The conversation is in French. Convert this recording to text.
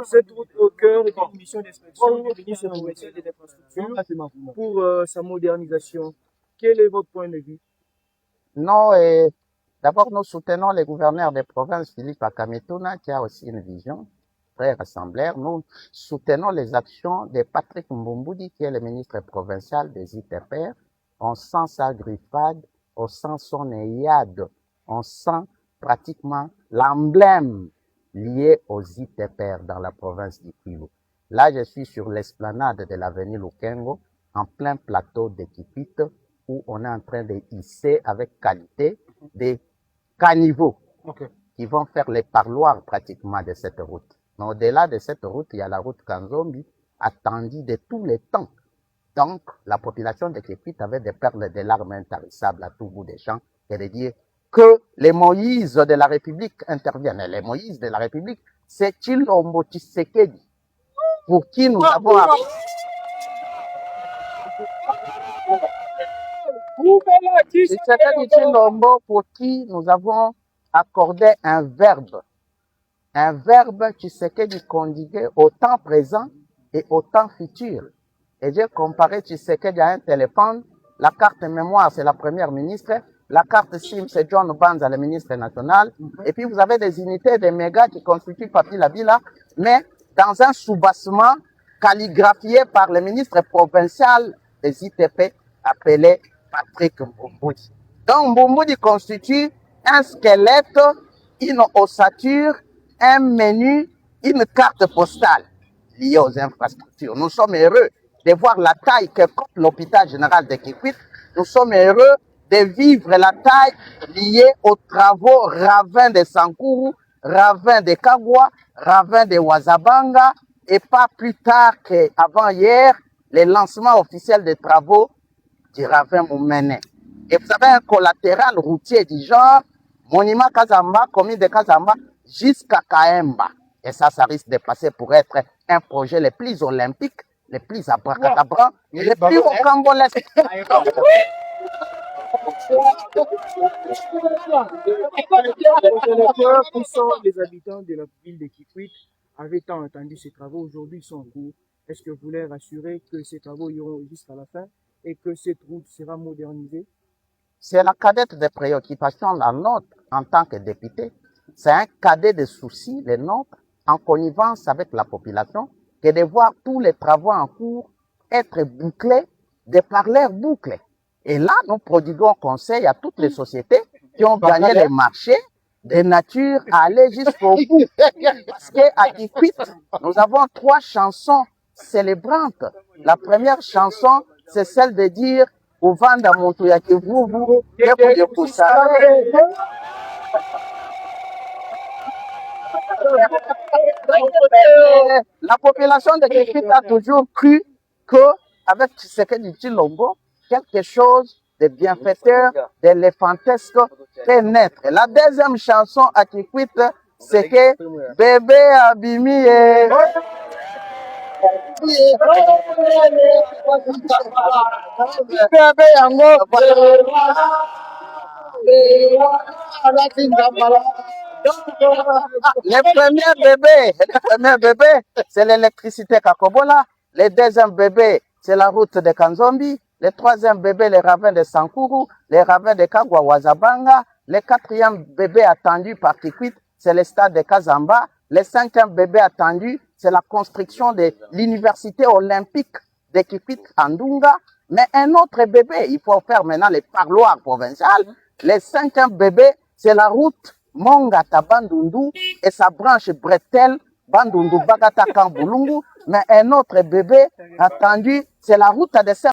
Cette route au cœur est une mission d'inspection du ministre provincial des infrastructures pour sa modernisation. Quel est votre point de vue? Non, d'abord, nous soutenons le gouverneur des provinces, Philippe Akametona, qui a aussi une vision très rassembleur. Nous soutenons les actions de Patrick Mbumboudi, qui est le ministre provincial des ITPR. On sent sa griffade, on sent son eyade, on sent pratiquement l'emblème lié aux ITPR dans la province du Kivu. Là, je suis sur l'esplanade de l'avenue Lukengo, en plein plateau de Kipit, où on est en train de hisser avec qualité des caniveaux qui vont faire les parloirs pratiquement de cette route. Mais au-delà de cette route, il y a la route Kanzombi, attendue de tous les temps. Donc, la population de Kipit avait des perles de larmes intarissables à tout bout des champs, et de dire que les Moïse de la République interviennent. Et les Moïse de la République, c'est Tshilombo Tshisekedi, pour qui nous avons Tshisekedi Tshilombo, pour qui nous avons accordé un verbe Tshisekedi conjugué au temps présent et au temps futur. Et j'ai comparé Tshisekedi à un téléphone. La carte mémoire, c'est la première ministre. La carte SIM, c'est John Banza, le ministre national. Et puis, vous avez des unités de méga qui constituent Papi Labila, mais dans un soubassement calligraphié par le ministre provincial des ITP, appelé Patrick Mbumboudi. Donc, Mbumboudi constitue un squelette, une ossature, un menu, une carte postale liée aux infrastructures. Nous sommes heureux de voir la taille que compte l'hôpital général de Kikwit. Nous sommes heureux de vivre la taille liée aux travaux ravins de Sankuru, ravins de Kagwa, ravins de Wazabanga, et pas plus tard qu'avant hier, le lancement officiel des travaux du ravin Moumene. Et vous avez un collatéral routier du genre Monument Kazamba, commune de Kazamba, jusqu'à Kaemba. Et ça risque de passer pour être un projet le plus olympique, le plus abracadabra, le plus rocambolesque. Où sont les habitants de la ville de Kikwit? Avait-on entendu ces travaux? Aujourd'hui, ils sont en cours. Est-ce que vous voulez rassurer que ces travaux iront jusqu'à la fin et que cette route sera modernisée? C'est la cadette des préoccupations, la nôtre, en tant que député. C'est un cadet de soucis, les nôtres, en connivence avec la population, que de voir tous les travaux en cours être bouclés, de par leur boucle. Et là, nous prodiguons conseil à toutes les sociétés qui ont gagné les marchés de nature à aller jusqu'au bout. Parce qu'à Kikwit, nous avons 3 chansons célébrantes. La première chanson, c'est celle de dire Uvanda Moto ya Kivuvu, la population de Kikwit a toujours cru qu'avec Tshisekedi Tshilombo, quelque chose de bienfaiteur, d'éléphantesque peut naître. La deuxième chanson à Kikwit, c'est que bébé Abimi le premier bébé, c'est l'électricité Kakobola. Le deuxième bébé, c'est la route de Kanzombi. Le troisième bébé, les ravins de Sankuru, les ravins de Kagwa Wazabanga. Le quatrième bébé attendu par Kikwit, c'est le stade de Kazamba. Le cinquième bébé attendu, c'est la construction de l'université olympique de Kikwit en Dunga. Mais un autre bébé, il faut faire maintenant les parloirs provinciales. Le cinquième bébé, c'est la route Mongata Bandundu et sa branche bretelle Bandundu Bagata Kambulungu. Mais un autre bébé attendu, c'est la route à dessin